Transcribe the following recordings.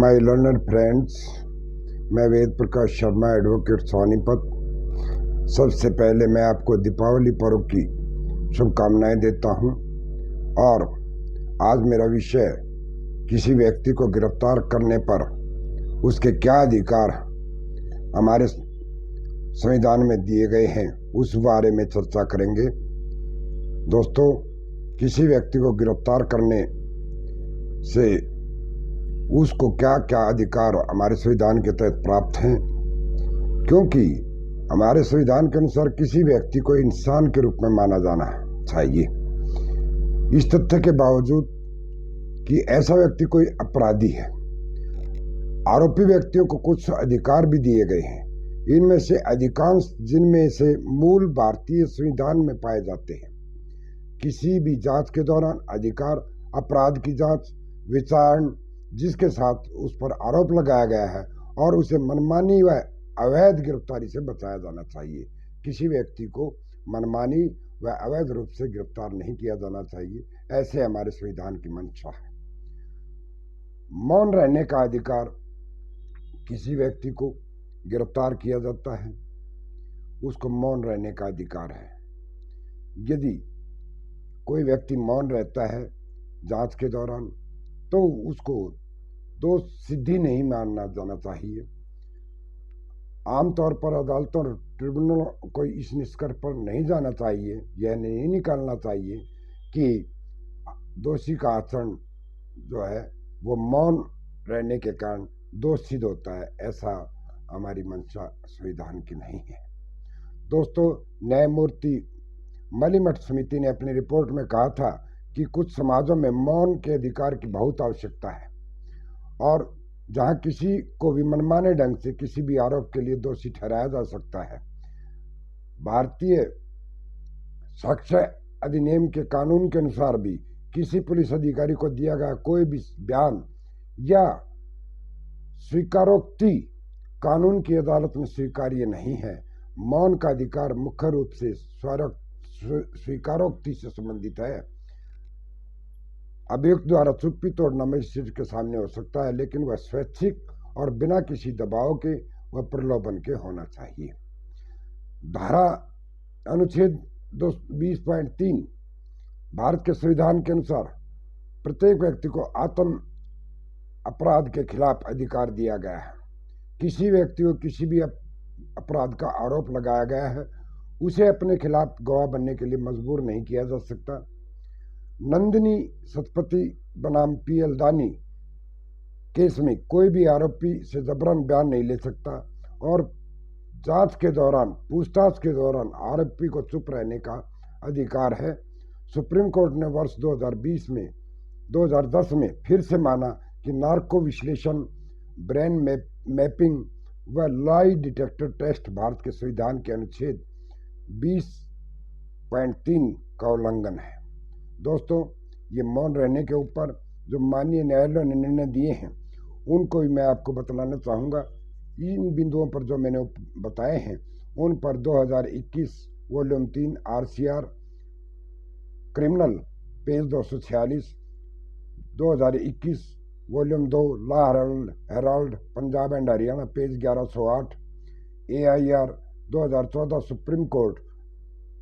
My learner friends, मैं Ved Prakash Sharma advocate Sonipat. सबसे पहले मैं आपको दीपावली पर्व की शुभकामनाएं देता हूं। और आज मेरा विषय किसी व्यक्ति को गिरफ्तार करने पर उसके क्या अधिकार हमारे संविधान में दिए गए हैं उस बारे में चर्चा करेंगे। दोस्तों, किसी व्यक्ति को गिरफ्तार करने से उसको क्या क्या अधिकार हमारे संविधान के तहत प्राप्त हैं, क्योंकि हमारे संविधान के अनुसार किसी व्यक्ति को इंसान के रूप में माना जाना चाहिए। इस तथ्य के बावजूद कि ऐसा व्यक्ति कोई अपराधी है, आरोपी व्यक्तियों को कुछ अधिकार भी दिए गए हैं। इनमें से अधिकांश जिनमें से मूल भारतीय संविधान में पाए जाते हैं। किसी भी जांच के दौरान अधिकार, अपराध की जांच, विचारण जिसके साथ उस पर आरोप लगाया गया है और उसे मनमानी व अवैध गिरफ्तारी से बचाया जाना चाहिए। किसी व्यक्ति को मनमानी व अवैध रूप से गिरफ्तार नहीं किया जाना चाहिए, ऐसे हमारे संविधान की मंशा है। मौन रहने का अधिकार, किसी व्यक्ति को गिरफ्तार किया जाता है, उसको मौन रहने का अधिकार है। यदि कोई व्यक्ति मौन रहता है जांच के दौरान, तो उसको दोष सिद्धि नहीं मानना जाना चाहिए। आमतौर पर अदालतों और ट्रिब्यूनलों को इस निष्कर्ष पर नहीं जाना चाहिए, यह नहीं निकालना चाहिए कि दोषी का आचरण जो है वो मौन रहने के कारण दोष सिद्ध होता है। ऐसा हमारी मंशा संविधान की नहीं है। दोस्तों, न्यायमूर्ति मलिमठ समिति ने अपनी रिपोर्ट में कहा था कि कुछ समाजों में मौन के अधिकार की बहुत आवश्यकता है, और जहां किसी को भी मनमाने ढंग से किसी भी आरोप के लिए दोषी ठहराया जा सकता है। भारतीय साक्ष्य अधिनियम के कानून के अनुसार भी किसी पुलिस अधिकारी को दिया गया कोई भी बयान या स्वीकारोक्ति कानून की अदालत में स्वीकार्य नहीं है। मौन का अधिकार मुख्य रूप से स्वीकारोक्ति से संबंधित है। अभियुक्त द्वारा चुप्पी तोड़ना मजिस्ट्रेट के सामने हो सकता है, लेकिन वह स्वैच्छिक और बिना किसी दबाव के व प्रलोभन के होना चाहिए। धारा अनुच्छेद 20.3 भारत के संविधान के अनुसार प्रत्येक व्यक्ति को आत्म अपराध के खिलाफ अधिकार दिया गया है। किसी व्यक्ति को किसी भी अपराध का आरोप लगाया गया है, उसे अपने खिलाफ गवाह बनने के लिए मजबूर नहीं किया जा सकता। नंदिनी सतपथी बनाम पीएल दानी केस में कोई भी आरोपी से जबरन बयान नहीं ले सकता, और जांच के दौरान, पूछताछ के दौरान आरोपी को चुप रहने का अधिकार है। सुप्रीम कोर्ट ने वर्ष 2010 में फिर से माना कि नार्को विश्लेषण, ब्रेन मैपिंग व लाई डिटेक्टर टेस्ट भारत के संविधान के अनुच्छेद 20.3 का उल्लंघन है। दोस्तों, ये मौन रहने के ऊपर जो माननीय न्यायालय ने निर्णय दिए हैं, उनको भी मैं आपको बतलाना चाहूँगा। इन बिंदुओं पर जो मैंने बताए हैं, उन पर 2021 volume 3 RCR criminal page 246, 2021 volume 2 law Herald Punjab and Haryana page 1108, AIR 2014 supreme Court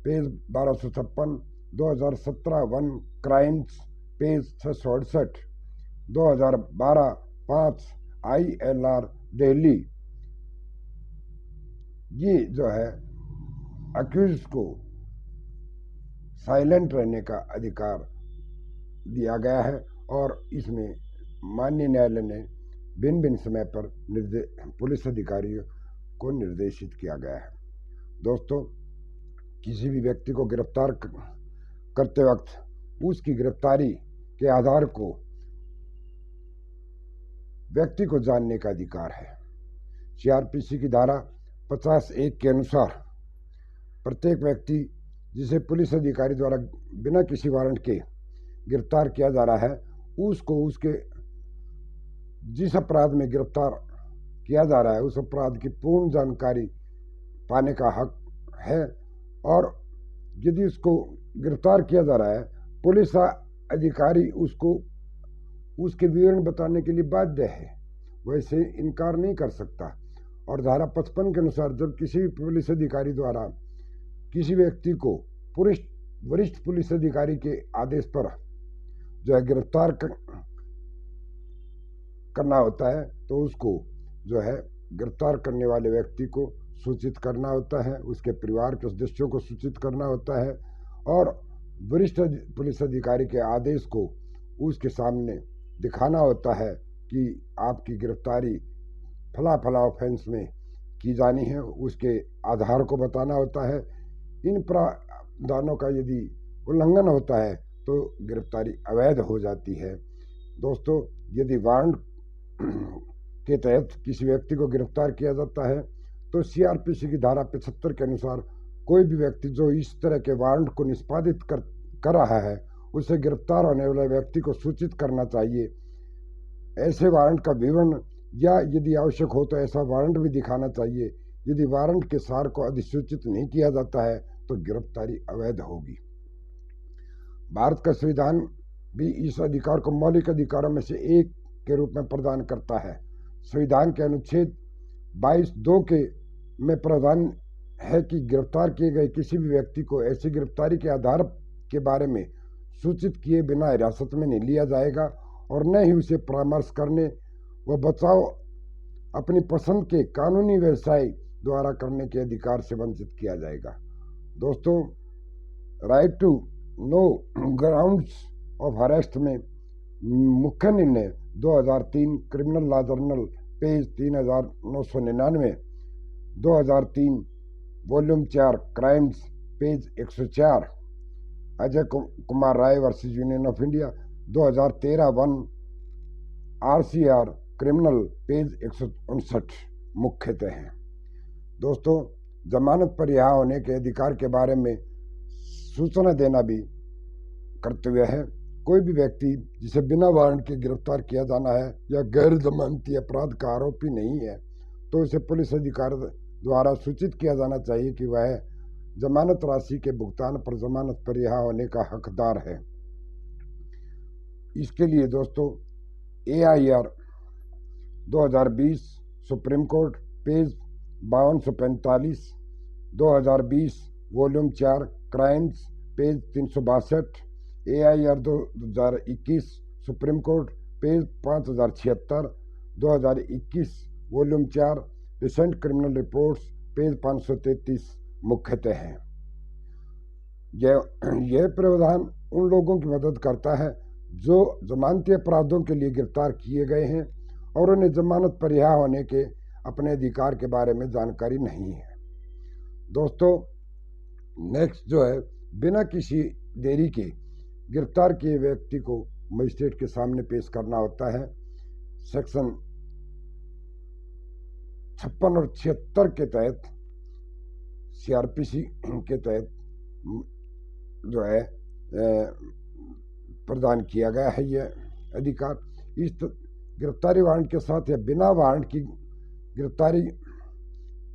page 1256, 2017 one crimes page 668, 2012 5 ILR Delhi, ये जो है अक्यूज को साइलेंट रहने का अधिकार दिया गया है, और इसमें माननीय न्यायालय ने भिन्न भिन्न समय पर पुलिस अधिकारियों को निर्देशित किया गया है। दोस्तों, किसी भी व्यक्ति को गिरफ्तार करते वक्त उसकी गिरफ्तारी के आधार को व्यक्ति को जानने का अधिकार है। CRPC की धारा 50(1) के अनुसार प्रत्येक व्यक्ति जिसे पुलिस अधिकारी द्वारा बिना किसी वारंट के गिरफ्तार किया जा रहा है, उसको उसके जिस अपराध में गिरफ्तार किया जा रहा है उस अपराध की पूर्ण जानकारी पाने का हक है। और यदि उसको गिरफ्तार किया जा रहा है, पुलिस अधिकारी उसको उसके विवरण बताने के लिए बाध्य है। वैसे इनकार नहीं कर सकता। और धारा 55 के अनुसार जब किसी भी पुलिस अधिकारी द्वारा किसी व्यक्ति को वरिष्ठ पुलिस अधिकारी के आदेश पर जो है गिरफ्तार करना होता है, तो उसको जो है गिरफ्तार करने वाले व्यक्ति को सूचित करना होता है, उसके परिवार के सदस्यों को सूचित करना होता है, और वरिष्ठ पुलिस अधिकारी के आदेश को उसके सामने दिखाना होता है कि आपकी गिरफ्तारी फला फला ऑफेंस में की जानी है, उसके आधार को बताना होता है। इन प्रावधानों का यदि उल्लंघन होता है तो गिरफ्तारी अवैध हो जाती है। दोस्तों, यदि वारंट के तहत किसी व्यक्ति को गिरफ्तार किया जाता है तो सीआरपीसी की धारा 75 के अनुसार कोई भी व्यक्ति जो इस तरह के वारंट को निष्पादित कर रहा है उसे गिरफ्तार होने वाले व्यक्ति को सूचित करना चाहिए। ऐसे वारंट का विवरण या यदि आवश्यक हो तो ऐसा वारंट भी दिखाना चाहिए। यदि वारंट के सार को अधिसूचित नहीं किया जाता है तो गिरफ्तारी अवैध होगी। भारत का संविधान भी इस अधिकार को मौलिक अधिकारों में से एक के रूप में प्रदान करता है। संविधान के अनुच्छेद 22(2) में प्रावधान है कि गिरफ्तार किए गए किसी भी व्यक्ति को ऐसी गिरफ्तारी के आधार के बारे में सूचित किए बिना हिरासत में नहीं लिया जाएगा और न ही उसे परामर्श करने व बचाव अपनी पसंद के कानूनी व्यवसाय द्वारा करने के अधिकार से वंचित किया जाएगा। दोस्तों, right to know grounds of arrest में मुख्य निर्णय 2003 criminal law journal page 3999, 2003 volume 4 crimes page 104, Ajay Kumar Rai versus Union of India 2013 1 RCR criminal page 159 मुख्यतः हैं। दोस्तों, जमानत पर रिहा होने के अधिकार के बारे में सूचना देना भी कर्तव्य है। कोई भी व्यक्ति जिसे बिना वारंट के गिरफ्तार किया जाना है या गैर जमानती अपराध का आरोपी नहीं है तो उसे पुलिस अधिकारी द्वारा सूचित किया जाना चाहिए कि वह जमानत राशि के भुगतान पर जमानत पर रिहा होने का हकदार है। इसके लिए दोस्तों AIR 2020 Supreme Court page 5245, 2020 volume 4 crimes page 362, AIR 2021 supreme Court page 5076, 2021 volume 4 recent criminal reports page 533 मुख्यतः हैं। यह प्रावधान उन लोगों की मदद करता है जो जमानती अपराधों के लिए गिरफ्तार किए गए हैं और उन्हें जमानत पर रिहा होने के अपने अधिकार के बारे में जानकारी नहीं है। दोस्तों, नेक्स्ट जो है, बिना किसी देरी के गिरफ्तार किए व्यक्ति को मजिस्ट्रेट के सामने पेश करना होता है। सेक्शन 56 और 76 के तहत CRPC के तहत जो है प्रदान किया गया है यह अधिकार। इस गिरफ्तारी वारंट के साथ या बिना वारंट की गिरफ्तारी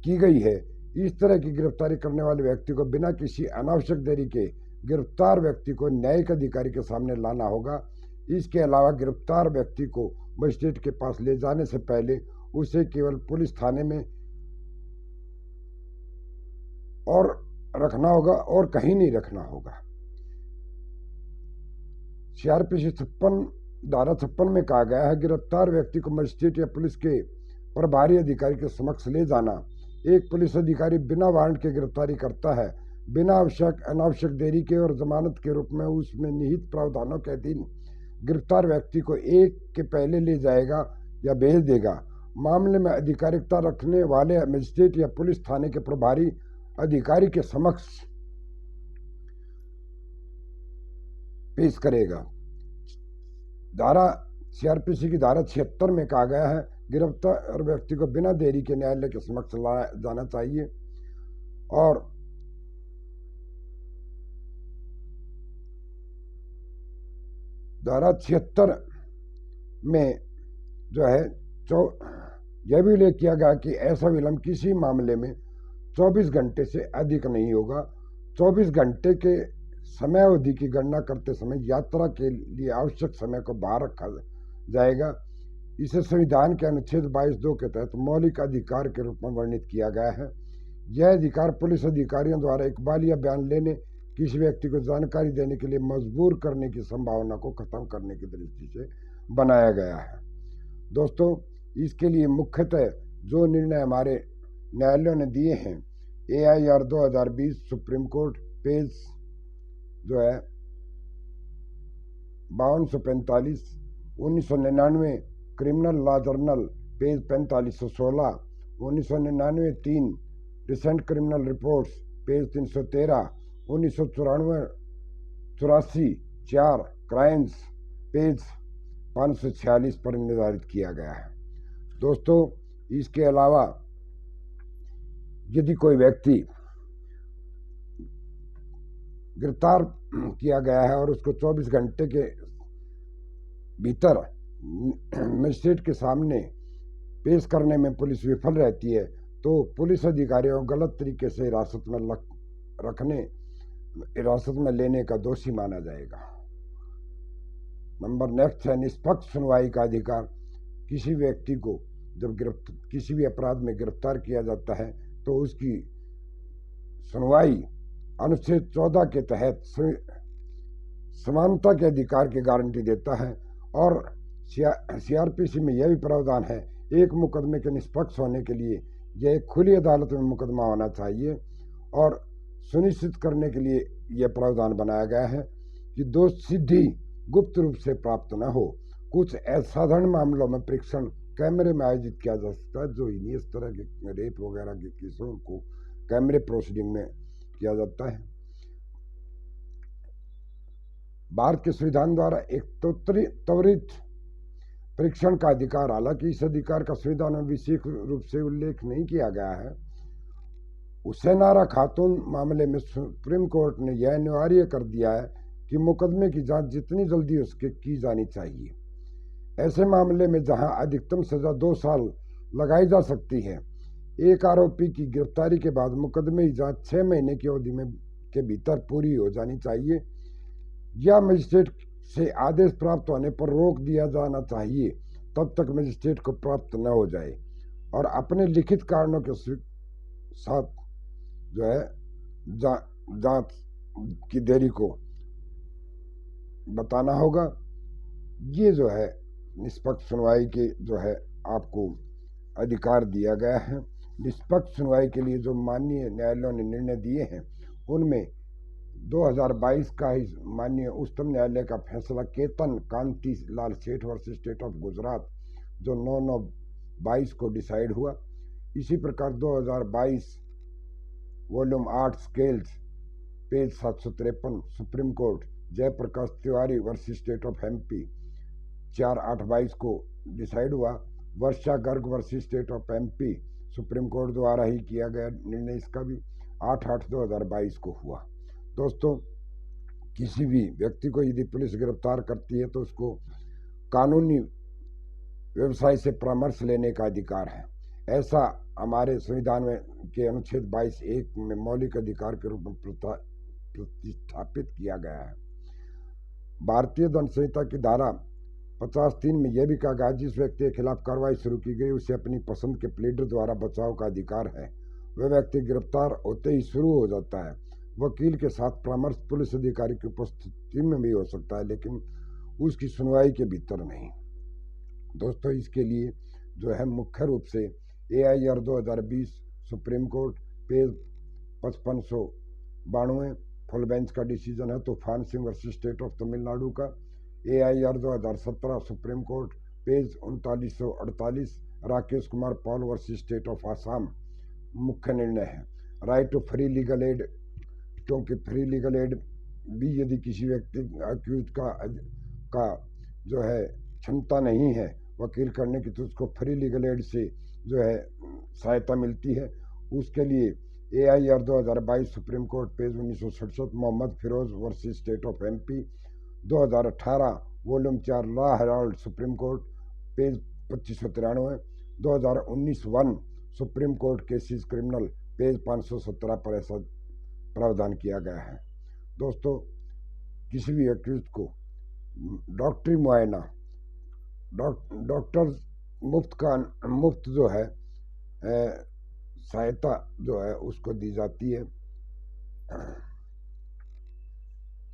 की गई है, इस तरह की गिरफ्तारी करने वाले व्यक्ति को बिना किसी अनावश्यक देरी के गिरफ्तार व्यक्ति को न्यायिक अधिकारी के सामने लाना होगा। इसके अलावा गिरफ्तार व्यक्ति को मजिस्ट्रेट के पास ले जाने से पहले उसे केवल पुलिस थाने में और रखना होगा और कहीं नहीं रखना होगा। CRPC धारा 56 में कहा गया है, गिरफ्तार व्यक्ति को मजिस्ट्रेट या पुलिस के प्रभारी अधिकारी के समक्ष ले जाना। एक पुलिस अधिकारी बिना वारंट के गिरफ्तारी करता है, बिना अनावश्यक देरी के और जमानत के रूप में उसमें निहित प्रावधानों के अधीन गिरफ्तार व्यक्ति को एक के पहले ले जाएगा या भेज देगा। मामले में आधिकारिकता रखने वाले मजिस्ट्रेट या पुलिस थाने के प्रभारी अधिकारी के समक्ष पेश करेगा। CRPC की धारा 76 में कहा गया है, गिरफ्तार व्यक्ति को बिना देरी के न्यायालय के समक्ष लाया जाना चाहिए। और धारा 76 में जो है यह भी उल्लेख किया गया कि ऐसा विलंब किसी मामले में 24 घंटे से अधिक नहीं होगा। 24 घंटे के समय अवधि की गणना करते समय यात्रा के लिए आवश्यक समय को बाहर रखा जाएगा। इसे संविधान के अनुच्छेद 22(2) के तहत मौलिक अधिकार के रूप में वर्णित किया गया है। यह अधिकार पुलिस अधिकारियों द्वारा इकबाल या बयान लेने, किसी व्यक्ति को जानकारी देने के लिए मजबूर करने की संभावना को खत्म करने की दृष्टि से बनाया गया है। दोस्तों, इसके लिए मुख्यतः जो निर्णय हमारे न्यायालयों ने दिए हैं, AIR 2020 सुप्रीम कोर्ट पेज जो है 5245, 1999 criminal law journal page 4516, 1999 3 recent criminal reports page 313, 1984 4 crimes page 546 पर निर्धारित किया गया है। दोस्तों, इसके अलावा यदि कोई व्यक्ति गिरफ्तार किया गया है और उसको 24 घंटे के भीतर मजिस्ट्रेट के सामने पेश करने में पुलिस विफल रहती है, तो पुलिस अधिकारियों को गलत तरीके से हिरासत में लेने का दोषी माना जाएगा। नंबर नेक्स्ट है निष्पक्ष सुनवाई का अधिकार। किसी व्यक्ति को जब किसी भी अपराध में गिरफ्तार किया जाता है तो उसकी सुनवाई अनुच्छेद 14 के तहत समानता के अधिकार की गारंटी देता है और CRPC में यह भी प्रावधान है, एक मुकदमे के निष्पक्ष होने के लिए यह एक खुली अदालत में मुकदमा होना चाहिए और सुनिश्चित करने के लिए यह प्रावधान बनाया गया है कि दोष सिद्धि गुप्त रूप से प्राप्त न हो। कुछ असाधारण मामलों में परीक्षण कैमरे में आयोजित किया जा सकता है, जो इस तरह के रेप वगैरह के केसों को कैमरे प्रोसीडिंग में किया जाता है। भारत के संविधान द्वारा एक त्वरित परीक्षण का अधिकार, हालांकि इस अधिकार का संविधान में विशेष रूप से उल्लेख नहीं किया गया है। हुसैनारा खातून मामले में सुप्रीम कोर्ट ने यह अनिवार्य कर दिया है कि मुकदमे की जांच जितनी जल्दी हो सके की जानी चाहिए। ऐसे मामले में जहां अधिकतम सजा 2 साल लगाई जा सकती है, एक आरोपी की गिरफ्तारी के बाद मुकदमे की जांच 6 महीने की अवधि में के भीतर पूरी हो जानी चाहिए या मजिस्ट्रेट से आदेश प्राप्त होने पर रोक दिया जाना चाहिए तब तक मजिस्ट्रेट को प्राप्त न हो जाए और अपने लिखित कारणों के साथ जो है जांच की देरी को बताना होगा। ये जो है निष्पक्ष सुनवाई के जो है आपको अधिकार दिया गया है। निष्पक्ष सुनवाई के लिए जो माननीय न्यायालयों ने निर्णय दिए हैं, उनमें 2022 का ही माननीय उच्चतम न्यायालय का फैसला केतन कांति लाल सेठ वर्सेस स्टेट ऑफ गुजरात जो 9/9/22 को डिसाइड हुआ। इसी प्रकार 2022 volume 8 scales page 753 Supreme Court Jayprakash Tiwari versus state of MP 4/8/22 को डिसाइड हुआ। Varsha Garg versus state of MP Supreme Court द्वारा ही किया गया निर्णय, इसका भी 8/8/2022 को हुआ। दोस्तों, किसी भी व्यक्ति को यदि पुलिस गिरफ्तार करती है तो उसको कानूनी व्यवसाय से परामर्श लेने का अधिकार है। ऐसा हमारे संविधान में के अनुच्छेद 22(1) में मौलिक अधिकार के रूप में प्रतिस्थापित किया गया है। भारतीय दंड संहिता की धारा 50(3) में यह भी कहा गया, जिस व्यक्ति के खिलाफ कार्रवाई शुरू की गई उसे अपनी पसंद के प्लीडर द्वारा बचाव का अधिकार है। वह व्यक्ति गिरफ्तार होते ही शुरू हो जाता है। वकील के साथ परामर्श पुलिस अधिकारी की उपस्थिति में भी हो सकता है, लेकिन उसकी सुनवाई के भीतर नहीं। दोस्तों, इसके लिए जो है मुख्य रूप से AIR 2020 Supreme Court page 5592 full bench का डिसीजन है Toofan Singh versus state of Tamil Nadu का। AIR 2017 Supreme Court page 3948 Rakesh Kumar Paul versus state of Assam मुख्य निर्णय है। Right to free legal aid, क्योंकि फ्री लीगल एड भी यदि किसी व्यक्ति अक्यूज का जो है क्षमता नहीं है वकील करने की, तो उसको फ्री लीगल एड से जो है सहायता मिलती है। उसके लिए AIR 2022 Supreme Court page 1967 Mohammad Firoz versus state of MP 2018 volume 4 Law Herald Supreme Court page 2593 2019 1 Supreme Court cases criminal page 517 पर ऐसा प्रावधान किया गया है। दोस्तों, किसी भी अक्यूज को डॉक्टरी मुआयना डॉक्टर मुफ्त जो है सहायता जो है उसको दी जाती है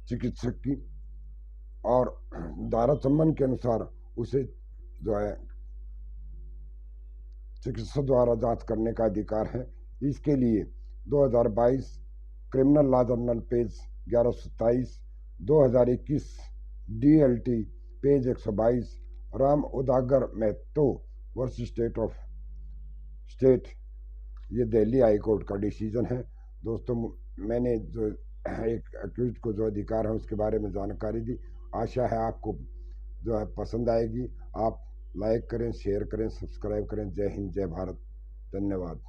चिकित्सक की, और धारा 54 के अनुसार उसे जो है चिकित्सक द्वारा जांच करने का अधिकार है। इसके लिए 2022 criminal law journal page 1127, 2021 DLT page 122, Ram Udagar Mahato versus state, ये दिल्ली हाई कोर्ट का डिसीजन है। दोस्तों, मैंने जो एक अक्यूज को जो अधिकार है उसके बारे में जानकारी दी। आशा है आपको जो है पसंद आएगी। आप लाइक करें, शेयर करें, सब्सक्राइब करें। जय हिंद, जय भारत, धन्यवाद।